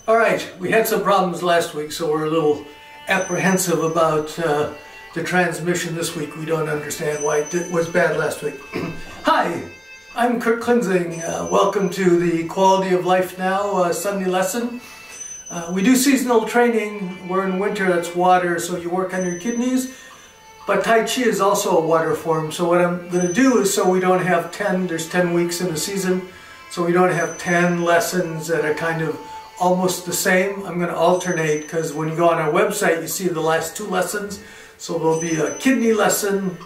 All right, we had some problems last week, so we're a little apprehensive about the transmission this week. We don't understand why it was bad last week. Hi, I'm Kurt Klinzing. Welcome to the Quality of Life Now Sunday lesson. We do seasonal training. We're in winter, that's water, so you work on your kidneys. But Tai Chi is also a water form, so what I'm going to do is, so we don't have 10, there's 10 weeks in a season, so we don't have 10 lessons that are kind of almost the same. I'm going to alternate, because when you go on our website you see the last 2 lessons. So there'll be a kidney lesson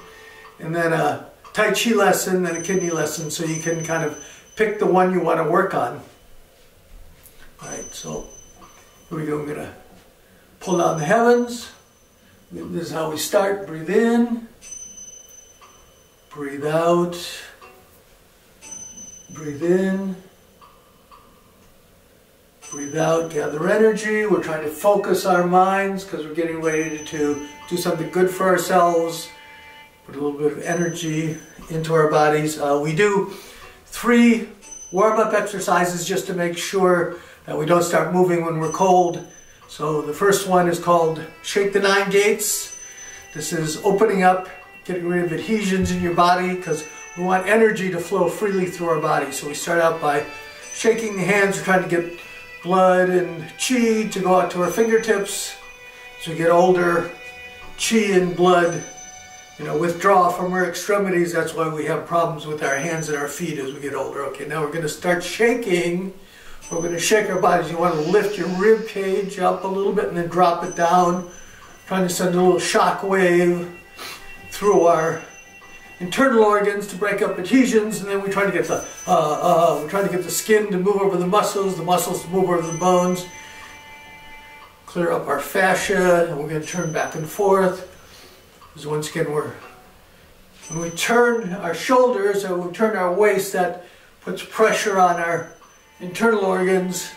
and then a Tai Chi lesson and a kidney lesson, so you can kind of pick the one you want to work on. Alright, so here we go. I'm going to pull down the heavens. This is how we start. Breathe in, breathe out, breathe in, breathe out, gather energy. We're trying to focus our minds because we're getting ready to do something good for ourselves. Put a little bit of energy into our bodies. We do 3 warm-up exercises just to make sure that we don't start moving when we're cold. So the first one is called Shake the 9 Gates. This is opening up, getting rid of adhesions in your body, because we want energy to flow freely through our body. So we start out by shaking the hands. We're trying to get blood and chi to go out to our fingertips. As we get older, chi and blood, withdraw from our extremities. That's why we have problems with our hands and our feet as we get older. Okay, now we're going to start shaking. We're going to shake our bodies. You want to lift your rib cage up a little bit and then drop it down. Trying to send a little shock wave through our internal organs to break up adhesions, and then we try to get the skin to move over the muscles to move over the bones. Clear up our fascia, and we're going to turn back and forth. Because once again, when we turn our shoulders or we turn our waist, that puts pressure on our internal organs,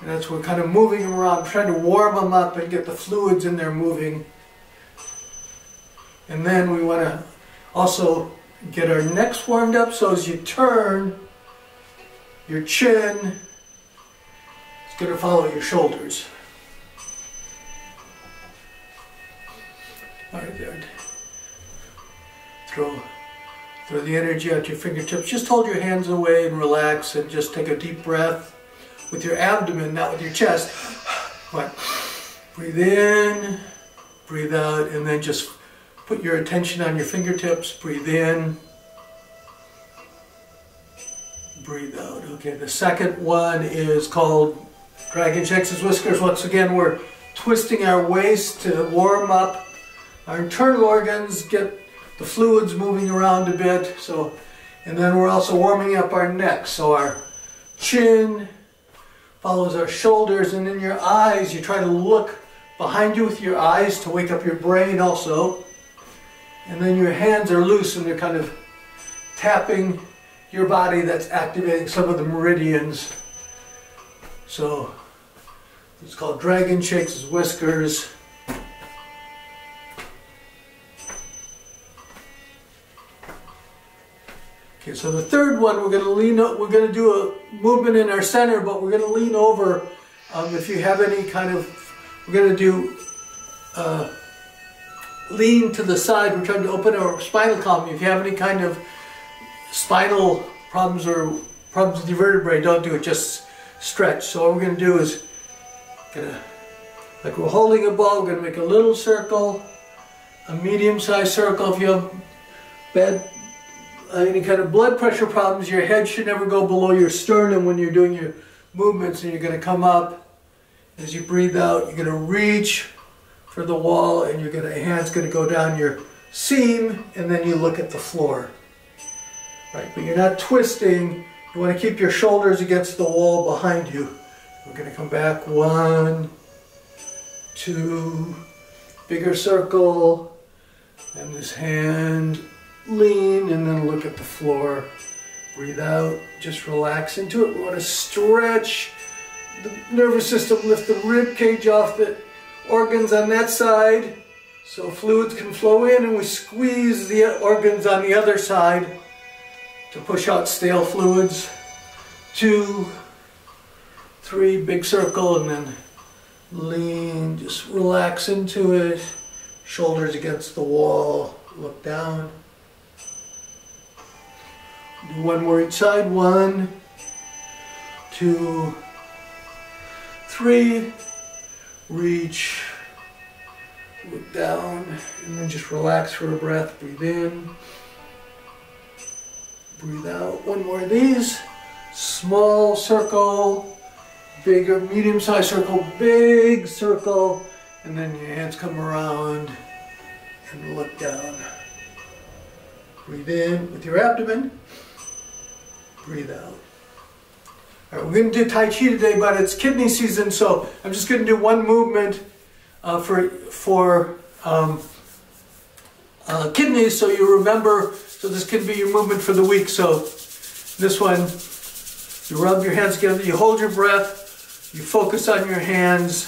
and that's we're kind of moving them around, trying to warm them up and get the fluids in there moving. And then we want to also get our necks warmed up, so as you turn, your chin is going to follow your shoulders. Alright, there. Throw the energy out your fingertips. Just hold your hands away and relax, and just take a deep breath with your abdomen, not with your chest. Breathe in, breathe out, and then just put your attention on your fingertips. Breathe in, breathe out. Okay, the second one is called Dragon Shakes as Whiskers. Once again, we're twisting our waist to warm up our internal organs, get the fluids moving around a bit. And then we're also warming up our neck. So our chin follows our shoulders, and in your eyes, you try to look behind you with your eyes to wake up your brain also. And then your hands are loose and they're kind of tapping your body. That's activating some of the meridians. So it's called Dragon Shakes as Whiskers. Okay, so the third one, we're going to do a movement in our center, but we're going to lean over. If you have any kind of, we're going to do lean to the side. We're trying to open our spinal column. If you have any kind of spinal problems or problems with your vertebrae, don't do it, just stretch. So what we're going to do is, like we're holding a ball, we're going to make a little circle, a medium-sized circle. If you have any kind of blood pressure problems, your head should never go below your sternum when you're doing your movements, and you're going to come up. As you breathe out, you're going to reach for the wall, and your hand's going to go down your seam, and then you look at the floor. Right, but you're not twisting. You want to keep your shoulders against the wall behind you. We're going to come back. 1, 2, bigger circle, and this hand lean, and then look at the floor. Breathe out, just relax into it. We want to stretch the nervous system, lift the rib cage off the organs on that side so fluids can flow in, and we squeeze the organs on the other side to push out stale fluids. 2, 3, big circle, and then lean, just relax into it. Shoulders against the wall, look down. Do 1 more each side. 1, 2, 3. Reach, look down, and then just relax for a breath. Breathe in, breathe out. 1 more of these. Small circle, bigger, medium-sized circle, big circle, and then your hands come around and look down. Breathe in with your abdomen, breathe out. All right, we're going to do Tai Chi today, but it's kidney season, so I'm just going to do 1 movement for kidneys, so you remember, so this can be your movement for the week. So this one, you rub your hands together, you hold your breath, you focus on your hands,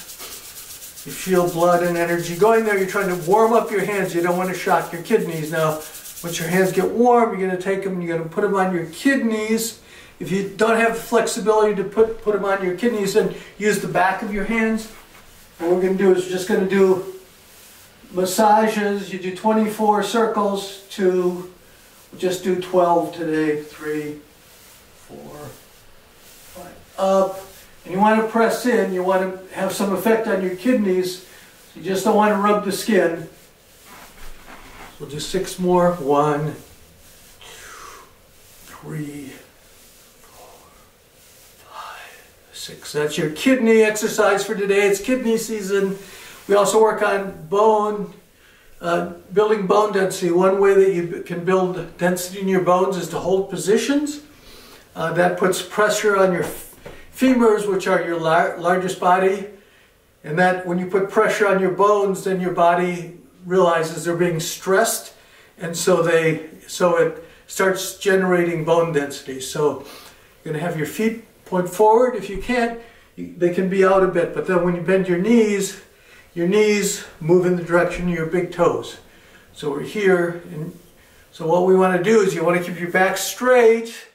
you feel blood and energy going there. You're trying to warm up your hands. You don't want to shock your kidneys. Now, once your hands get warm, you're going to take them and you're going to put them on your kidneys. If you don't have the flexibility to put them on your kidneys, then use the back of your hands. What we're going to do is we're just going to do massages. You do 24 circles to, we'll just do 12 today. 3, 4, 5, up. And you want to press in. You want to have some effect on your kidneys. You just don't want to rub the skin. We'll do 6 more. 1, 2, 3, 6. That's your kidney exercise for today. It's kidney season. We also work on bone, building bone density. One way that you can build density in your bones is to hold positions. That puts pressure on your femurs, which are your largest body. And that when you put pressure on your bones, then your body realizes they're being stressed. And so it starts generating bone density. So you're going to have your feet point forward. If you can't, they can be out a bit, but then when you bend your knees move in the direction of your big toes. So we're here, and so what we want to do is you want to keep your back straight,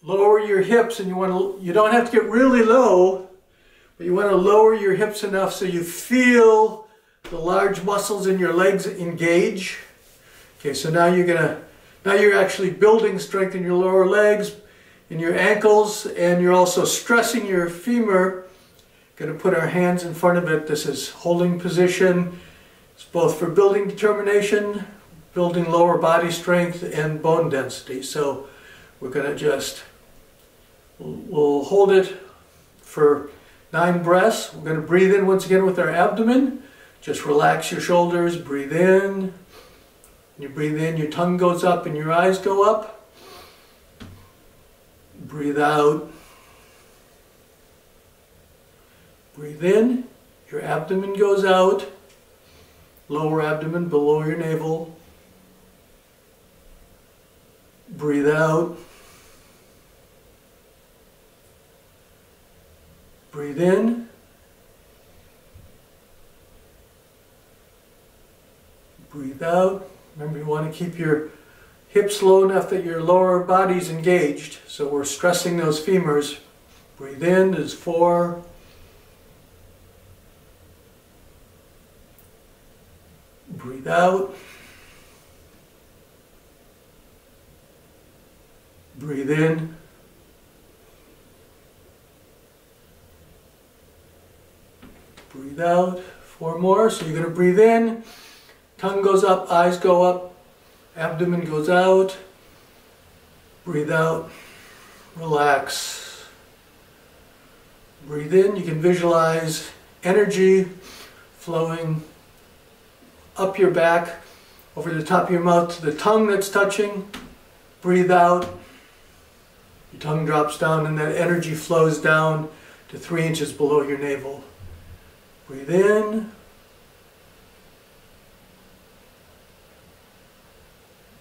lower your hips, and you don't have to get really low, but you want to lower your hips enough so you feel the large muscles in your legs engage. Okay, so now you're actually building strength in your lower legs, in your ankles, and you're also stressing your femur. Going to put our hands in front of it. This is holding position. It's both for building determination, building lower body strength, and bone density. So we're going to we'll hold it for 9 breaths. We're going to breathe in once again with our abdomen. Just relax your shoulders, breathe in. You breathe in, your tongue goes up and your eyes go up. Breathe out. Breathe in, your abdomen goes out, lower abdomen below your navel. Breathe out. Breathe in. Breathe out. Remember, you want to keep your hips low enough that your lower body's engaged. So we're stressing those femurs. Breathe in is 4. Breathe out. Breathe in. Breathe out. 4 more. So you're going to breathe in. Tongue goes up, eyes go up, abdomen goes out. Breathe out. Relax. Breathe in. You can visualize energy flowing up your back, over the top of your mouth to the tongue that's touching. Breathe out. Your tongue drops down and that energy flows down to 3 inches below your navel. Breathe in.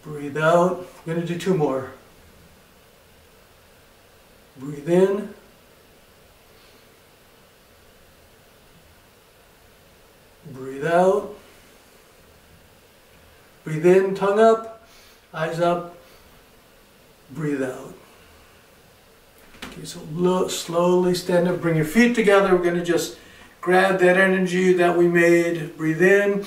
Breathe out. We're going to do 2 more. Breathe in. Breathe out. Breathe in, tongue up, eyes up, breathe out. Okay, so slowly stand up, bring your feet together. We're going to just grab that energy that we made, breathe in,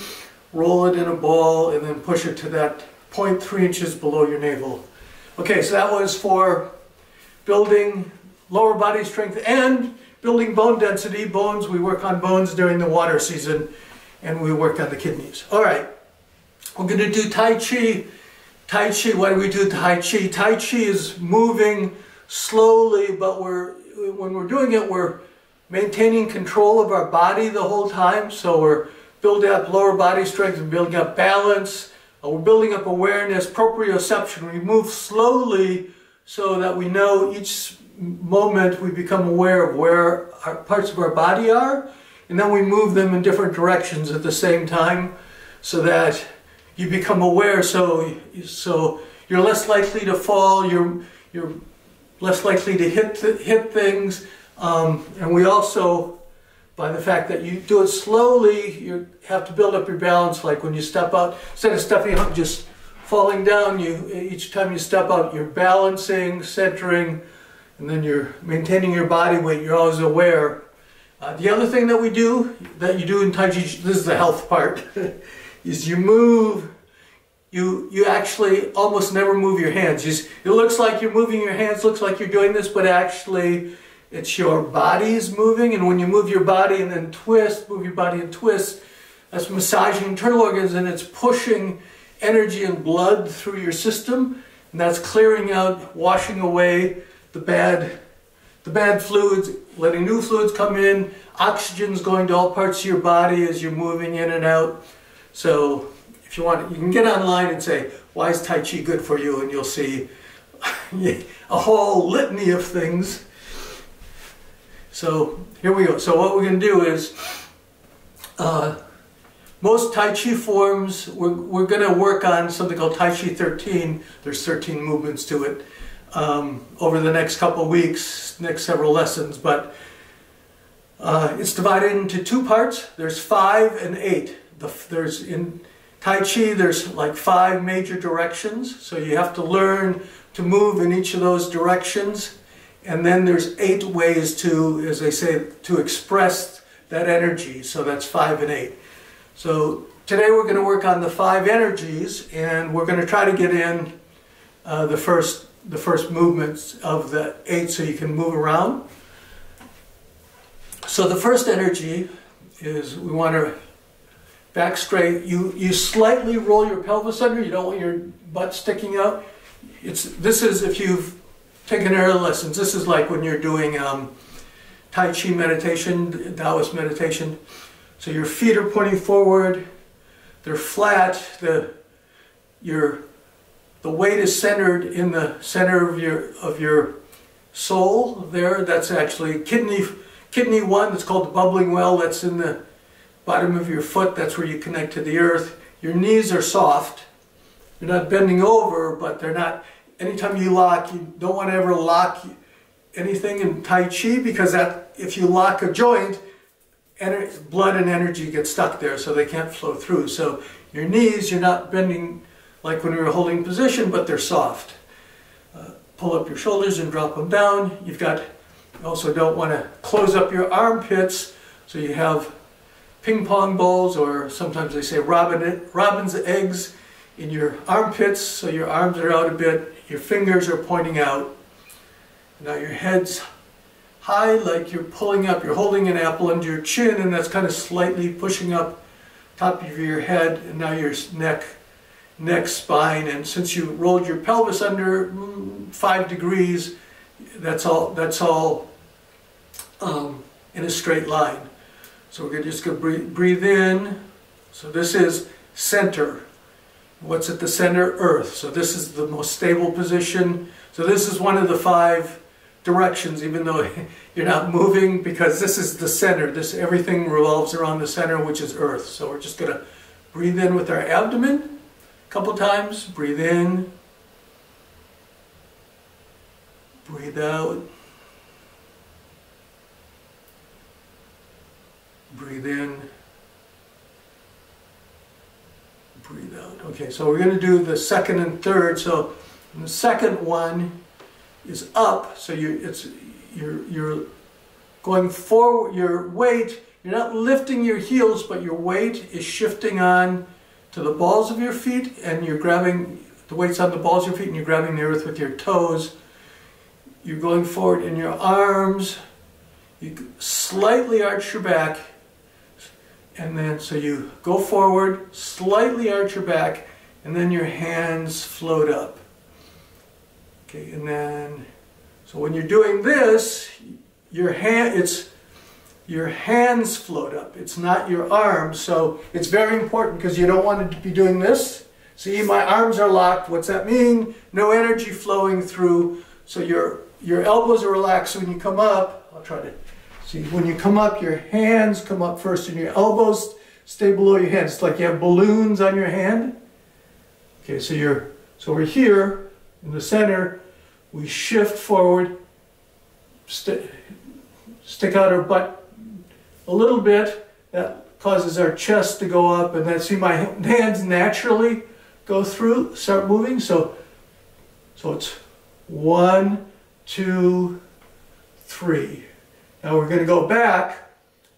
roll it in a ball, and then push it to that 0.3 inches below your navel. Okay, so that was for building lower body strength and building bone density. Bones, we work on bones during the water season, and we work on the kidneys. All right, we're going to do Tai Chi. Tai Chi, why do we do Tai Chi? Tai Chi is moving slowly, but when we're doing it, we're maintaining control of our body the whole time. So we're building up lower body strength and building up balance. We're building up awareness, proprioception. We move slowly so that we know each moment we become aware of where our parts of our body are, and then we move them in different directions at the same time so that you become aware. So you're less likely to fall, you're less likely to hit things, and we also, by the fact that you do it slowly, you have to build up your balance. Like when you step out, instead of stepping out just falling down, each time you step out, you're balancing, centering, and then you're maintaining your body weight. You're always aware. The other thing that you do in Tai Chi, this is the health part, is you move. You actually almost never move your hands. It looks like you're moving your hands, looks like you're doing this, but actually it's your body's moving. And when you move your body and then twist, move your body and twist, that's massaging internal organs, and it's pushing energy and blood through your system, and that's clearing out, washing away the bad fluids, letting new fluids come in. Oxygen's going to all parts of your body as you're moving in and out. So if you want, you can get online and say, why is Tai Chi good for you? And you'll see a whole litany of things. So here we go. So what we're going to do is, most Tai Chi forms, we're going to work on something called Tai Chi 13. There's 13 movements to it over the next couple weeks, next several lessons. But it's divided into two parts. There's 5 and 8. In Tai Chi, there's like 5 major directions. So you have to learn to move in each of those directions. And then there's 8 ways to, as they say, to express that energy. So that's 5 and 8. So today we're going to work on the 5 energies, and we're going to try to get in the first movements of the 8 so you can move around. So the first energy is we want to back straight. You slightly roll your pelvis under. You don't want your butt sticking out. This is, if you've taken air lessons, this is like when you're doing Tai Chi meditation, Taoist meditation. So your feet are pointing forward, they're flat, the weight is centered in the center of your soul there. That's actually kidney 1, that's called the bubbling well, that's in the bottom of your foot, that's where you connect to the earth. Your knees are soft. You're not bending over, but they're not. Anytime you lock, you don't want to ever lock anything in Tai Chi, because if you lock a joint, blood and energy get stuck there, so they can't flow through. So your knees, you're not bending like when we were holding position, but they're soft. Pull up your shoulders and drop them down. You also don't want to close up your armpits, so you have ping pong balls, or sometimes they say robin's eggs in your armpits, so your arms are out a bit, your fingers are pointing out. Now your head's high, like you're pulling up, you're holding an apple under your chin, and that's kind of slightly pushing up top of your head, and now your neck, spine, and since you rolled your pelvis under 5 degrees, that's all in a straight line. So we're just going to breathe in. So this is center. What's at the center? Earth. So this is the most stable position. So this is one of the 5 directions, even though you're not moving, because this is the center. Everything revolves around the center, which is earth. So we're just going to breathe in with our abdomen a couple times. Breathe in. Breathe out. Breathe in. Breathe out. Okay, so we're going to do the second and third. So the second one is up, so you're going forward, your weight, you're not lifting your heels, but your weight is shifting on to the balls of your feet, and you're grabbing, the weight's on the balls of your feet, and you're grabbing the earth with your toes. You're going forward in your arms, you slightly arch your back, and then so you go forward, slightly arch your back, and then your hands float up. Okay, and then, so when you're doing this, your hands float up. It's not your arms, so it's very important because you don't want to be doing this. See, my arms are locked. What's that mean? No energy flowing through. So your elbows are relaxed. So when you come up, I'll try to see. When you come up, your hands come up first, and your elbows stay below your hands. It's like you have balloons on your hand. Okay, so we're here in the center. We shift forward, stick out our butt a little bit. That causes our chest to go up, and then see my hands naturally go through, start moving. So it's 1, 2, 3. Now we're going to go back.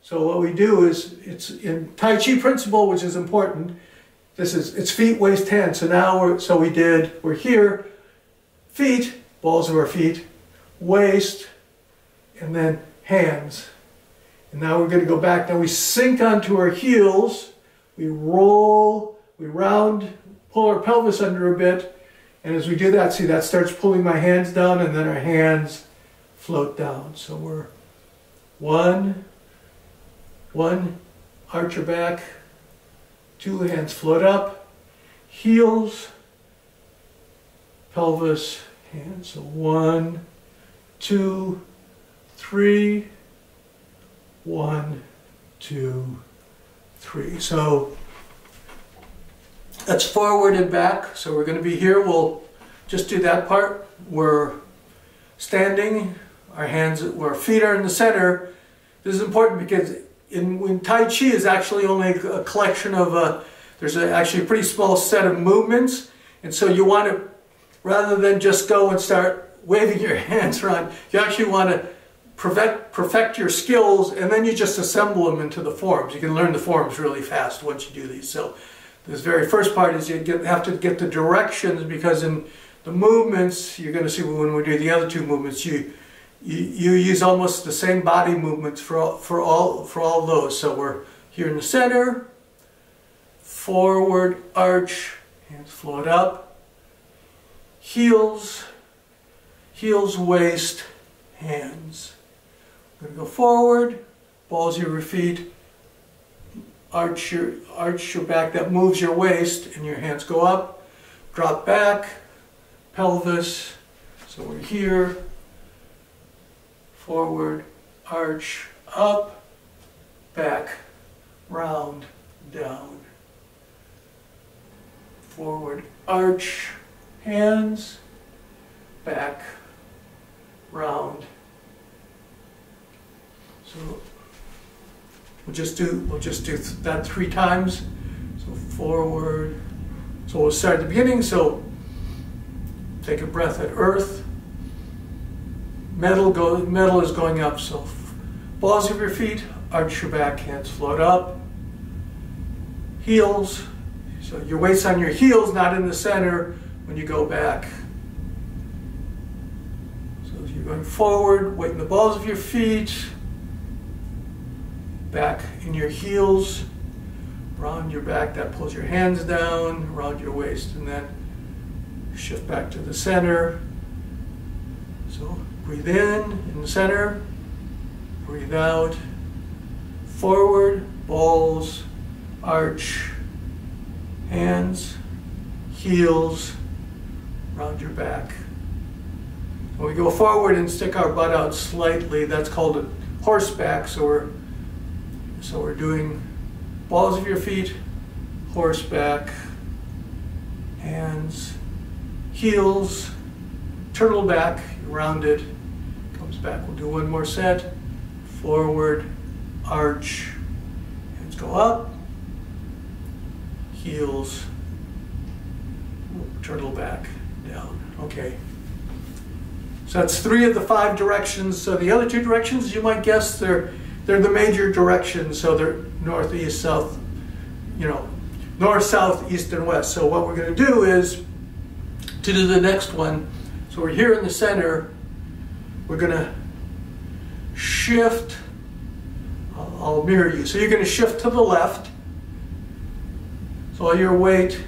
So what we do is, it's in Tai Chi principle, which is important. It's feet, waist, hands. So now we're here, feet, balls of our feet, waist, and then hands. And now we're going to go back. Now we sink onto our heels. We roll, we round, pull our pelvis under a bit. And as we do that, see, that starts pulling my hands down, and then our hands float down. So we're one, arch your back, 2, hands float up, heels, pelvis, hands. So 1, 2, 3, 1, 2, 3. So that's forward and back. So we're going to be here. We'll just do that part. We're standing, our feet are in the center. This is important because when Tai Chi is actually only a collection of, there's actually a pretty small set of movements. And so you want to, rather than just go and start waving your hands around, you actually want to perfect your skills, and then you just assemble them into the forms. You can learn the forms really fast once you do these. So this very first part is you have to get the directions, because in the movements, you're going to see when we do the other two movements, you use almost the same body movements for all those. So we're here in the center, forward, arch, hands float up, heels, waist, hands. We're going to go forward, balls of your feet, arch your back, that moves your waist, and your hands go up, drop back, pelvis. So we're here, forward, arch, up, back, round, down. Forward, arch, hands, back, round. So we'll just do that 3 times. So forward. So we'll start at the beginning. So take a breath at earth. Metal is going up. So balls of your feet, arch your back, hands float up. Heels. So your weight's on your heels, not in the center when you go back. So as you're going forward, weight in the balls of your feet, back in your heels, round your back, that pulls your hands down, around your waist, and then shift back to the center. So breathe in the center, breathe out, forward, balls, arch, hands, heels, round your back. When we go forward and stick our butt out slightly, that's called a horseback. So we're doing balls of your feet, horseback, hands, heels, turtle back, rounded, comes back. We'll do one more set. Forward, arch, hands go up, heels, turtle back, down. Okay. So that's 3 of the 5 directions. So the other 2 directions, you might guess, they're the major directions. So they're north, east, south, you know, north, south, east, and west. So what we're going to do is to do the next one. So we're here in the center. We're going to shift. I'll mirror you. So you're going to shift to the left. So all your weight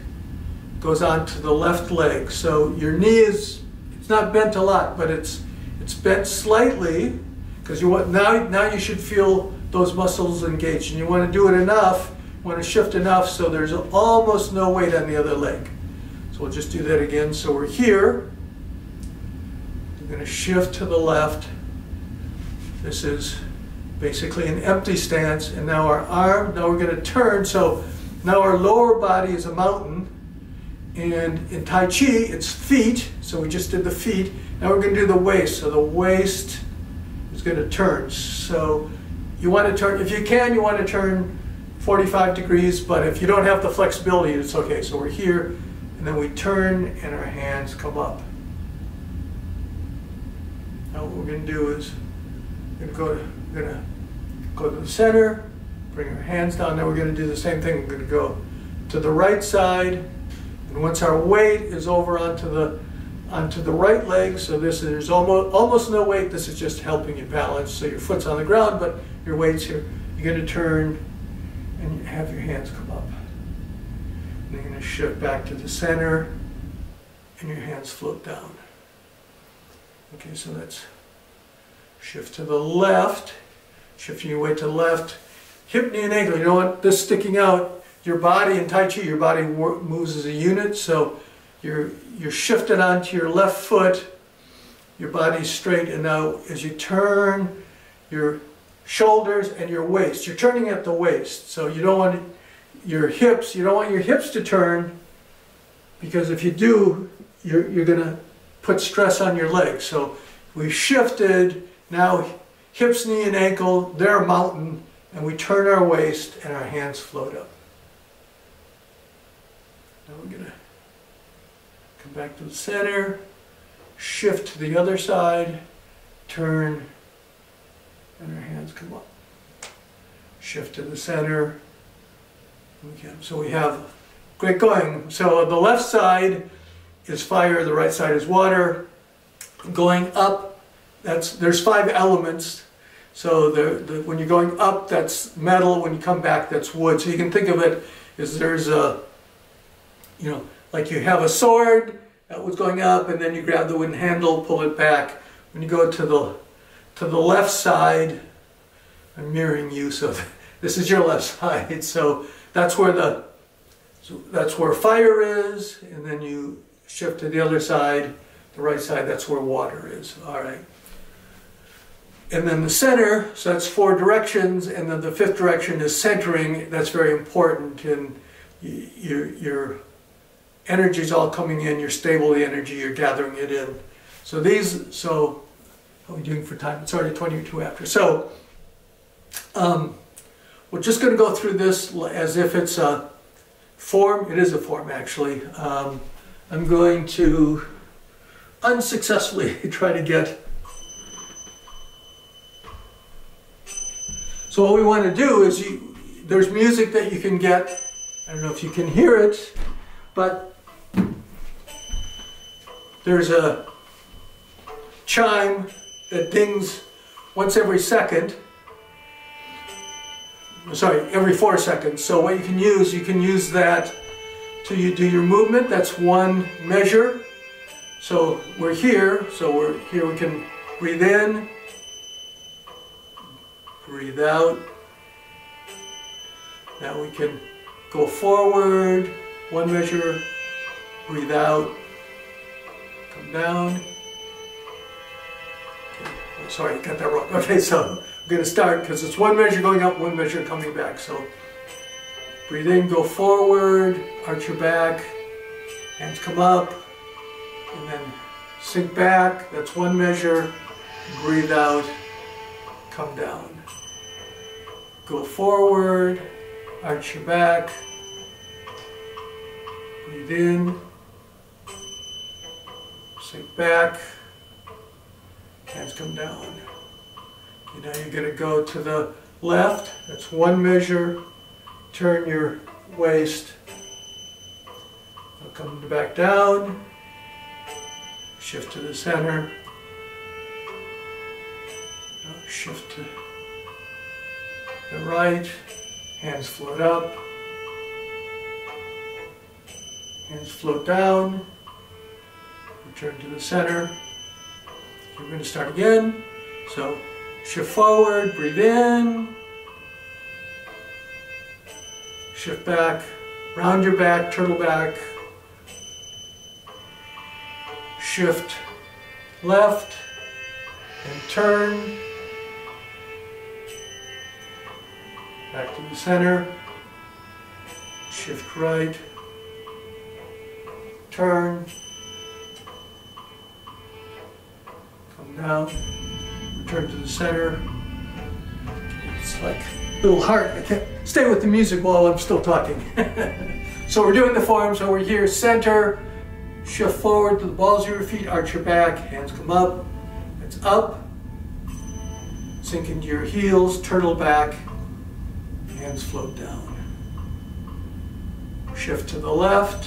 goes onto the left leg. So your knee is, it's not bent a lot, but it's bent slightly, because you want, now you should feel those muscles engaged, and you want to do it enough, you want to shift enough so there's almost no weight on the other leg. So we'll just do that again. So we're here. We're going to shift to the left. This is basically an empty stance, and now our arm, now we're going to turn. So now our lower body is a mountain, and in Tai Chi it's feet, so we just did the feet. Now we're going to do the waist, so the waist is going to turn. So you want to turn, if you can, you want to turn 45 degrees, but if you don't have the flexibility, it's okay. So we're here, and then we turn, and our hands come up. Now what we're going to do is we're going to go to the center, bring our hands down. Now we're going to do the same thing. We're going to go to the right side, and once our weight is over onto the right leg, so there's almost no weight. This is just helping you balance. So your foot's on the ground, but your weight's here. You're going to turn and you have your hands come up. And you're going to shift back to the center, and your hands float down. Okay, so let's shift to the left. Shifting your weight to the left. Hip, knee, and ankle. You don't want this sticking out. Your body in Tai Chi, your body moves as a unit, so you're shifted onto your left foot. Your body's straight, and now as you turn your shoulders and your waist, you're turning at the waist. So you don't want your hips to turn, because if you do, you're going to put stress on your legs. So we shifted. Now hips, knee, and ankle, they're a mountain, and we turn our waist and our hands float up. Now we're going to come back to the center, shift to the other side, turn, and our hands come up. Shift to the center. So we have, great going. So the left side is fire, the right side is water. Going up, there's 5 elements. So when you're going up, that's metal. When you come back, that's wood. So you can think of it as there's a, you know, like you have a sword that was going up, and then you grab the wooden handle, pull it back. When you go to the left side, I'm mirroring you, so this is your left side. So that's where fire is, and then you shift to the other side, the right side. That's where water is. All right. And then the center, so that's 4 directions, and then the 5th direction is centering. That's very important, and your energy's all coming in. You're stable, the energy, you're gathering it in. So how are we doing for time? It's already 22 after. So we're just going to go through this as if it's a form. It is a form, actually. I'm going to unsuccessfully try to get. So what we want to do is, there's music that you can get. I don't know if you can hear it, but there's a chime that dings once every second. Sorry, every 4 seconds. So what you can use that to do your movement. That's 1 measure. So we're here. We can breathe in, breathe out. Now we can go forward, 1 measure, breathe out, come down. Okay. Oh, sorry, I got that wrong. Okay, so I'm going to start, because it's 1 measure going up, 1 measure coming back. So breathe in, go forward, arch your back, hands come up, and then sink back. That's 1 measure. Breathe out, come down. Go forward, arch your back, breathe in, sink back, hands come down. Okay, now you're going to go to the left, that's one measure, turn your waist, come back down, shift to the center, shift to the right, hands float up, hands float down, return to the center. We're going to start again, so shift forward, breathe in, shift back, round your back, turtle back, shift left, and turn, back to the center, shift right, turn, come down, return to the center. It's like a little heart. I can't stay with the music while I'm still talking. So we're doing the form, so we're here, center, shift forward to the balls of your feet, arch your back, hands come up, it's up, sink into your heels, turtle back, hands float down. Shift to the left,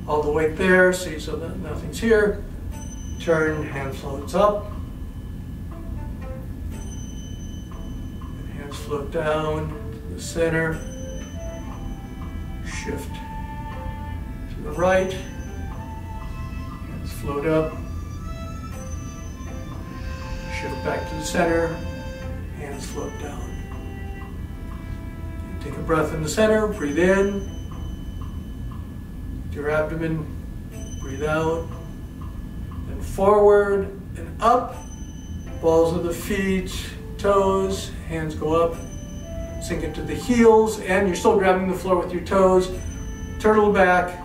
all the weight there, see, so that nothing's here. Turn, hand floats up. And hands float down to the center. Shift to the right. Hands float up. Shift back to the center. Hands float down. Take a breath in the center, breathe in. Your abdomen, breathe out. Then forward and up. Balls of the feet, toes, hands go up. Sink into the heels, and you're still grabbing the floor with your toes. Turtle back,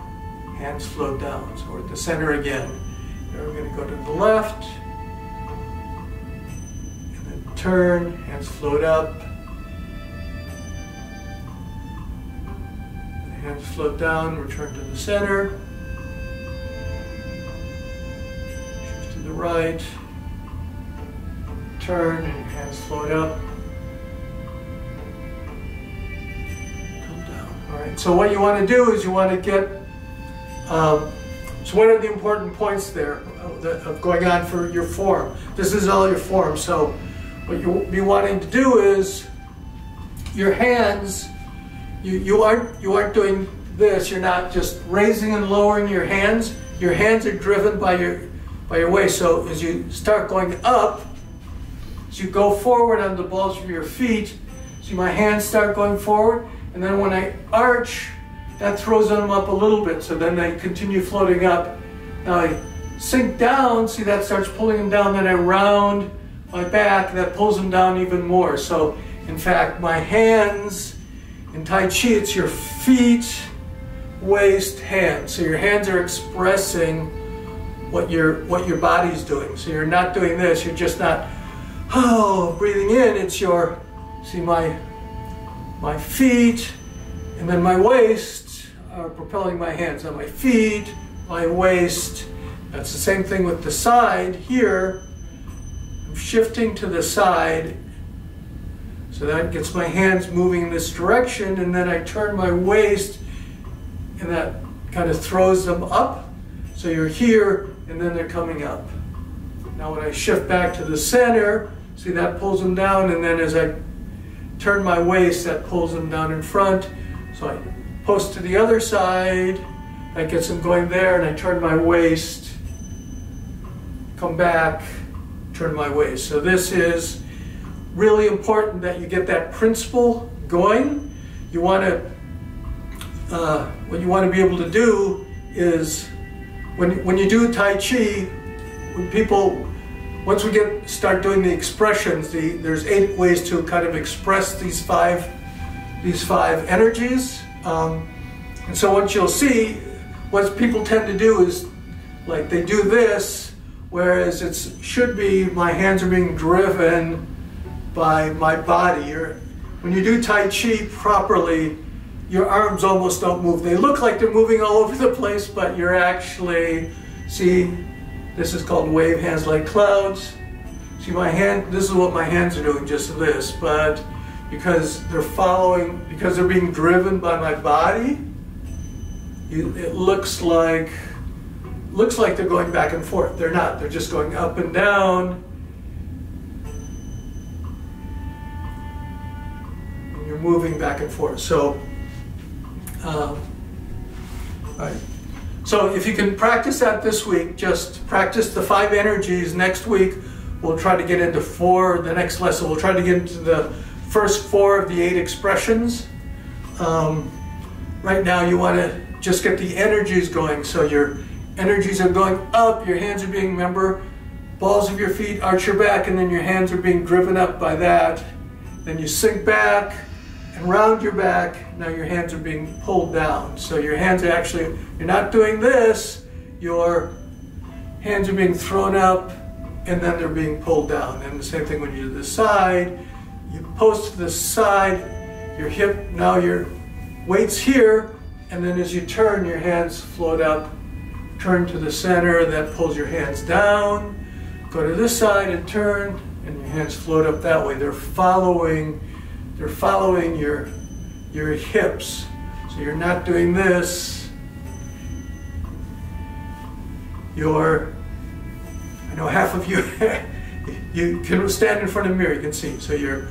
hands float down. So we're at the center again. Now we're going to go to the left. And then turn, hands float up. Hands float down, return to the center. Shift to the right. Turn, and hands float up. Come down. All right, so what you want to do is you want to get, so what are the important points there of going on for your form? This is all your form, so what you'll be wanting to do is your hands, you aren't doing this. You're not just raising and lowering your hands. Your hands are driven by your waist. So as you start going up, as you go forward on the balls of your feet, see my hands start going forward, and then when I arch, that throws them up a little bit. So then they continue floating up. Now I sink down. See, that starts pulling them down. Then I round my back. That pulls them down even more. So in fact, my hands. In Tai Chi, it's your feet, waist, hands. So your hands are expressing what your body's doing. So you're not doing this. You're just not, breathing in. It's your, see my feet, and then my waist are propelling my hands on my feet, my waist. That's the same thing with the side here. I'm shifting to the side. So that gets my hands moving in this direction, and then I turn my waist, and that kind of throws them up. So you're here, and then they're coming up. Now when I shift back to the center, see that pulls them down, and then as I turn my waist, that pulls them down in front. So I post to the other side, that gets them going there, and I turn my waist, come back, turn my waist. So this is really important that you get that principle going. You want to, what you want to be able to do is, when you do Tai Chi, when people, once we start doing the expressions, there's 8 ways to kind of express these five energies. And so what you'll see, what people tend to do is, like they do this, whereas it should be my hands are being driven by my body. When you do Tai Chi properly, your arms almost don't move. They look like they're moving all over the place, but you're actually, see, this is called wave hands like clouds. See my hand, this is what my hands are doing, just this, but because they're being driven by my body, it looks like they're going back and forth. They're not, they're just going up and down. And you're moving back and forth. So, all right. So if you can practice that this week, just practice the 5 energies. Next week, we'll try to get into 4, the next lesson, we'll try to get into the first 4 of the 8 expressions. Right now you want to just get the energies going. So your energies are going up, your hands are being, remember, balls of your feet arch your back, and then your hands are being driven up by that. Then you sink back and round your back. Now your hands are being pulled down. So your hands are actually, you're not doing this, your hands are being thrown up and then they're being pulled down. And the same thing when you do the side, you post to the side, your hip, now your weight's here, and then as you turn, your hands float up, turn to the center, that pulls your hands down, go to this side and turn, and your hands float up that way. They're following your hips. So you're not doing this. I know half of you, you can stand in front of the mirror, you can see. So your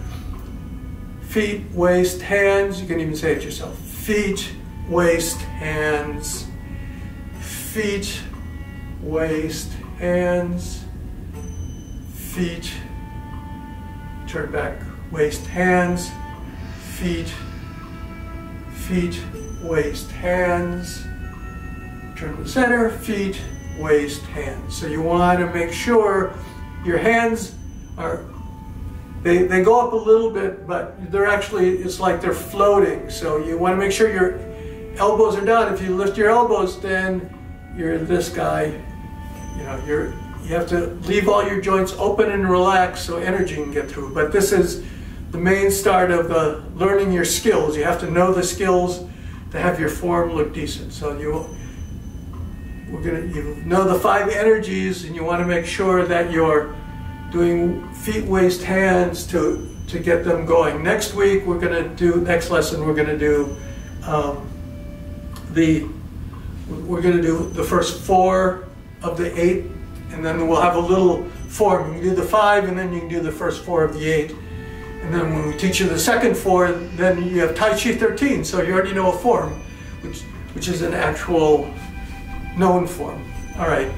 feet, waist, hands, you can even say it yourself. Feet, waist, hands. Feet, waist, hands. Feet, turn back, waist, hands. Feet, waist, hands. Turn to the center, feet, waist, hands. So you want to make sure your hands are, they go up a little bit, but they're actually, it's like they're floating. So you want to make sure your elbows are down. If you lift your elbows, then you're this guy. You know, you have to leave all your joints open and relaxed so energy can get through. But this is the main start of learning your skills. You have to know the skills to have your form look decent. So you know the 5 energies, and you want to make sure that you're doing feet, waist, hands to get them going. Next week we're going to do, next lesson we're going to do the first 4 of the 8, and then we'll have a little form. You can do the 5, and then you can do the first 4 of the 8. And then when we teach you the second 4, then you have Tai Chi 13, so you already know a form, which is an actual known form. All right.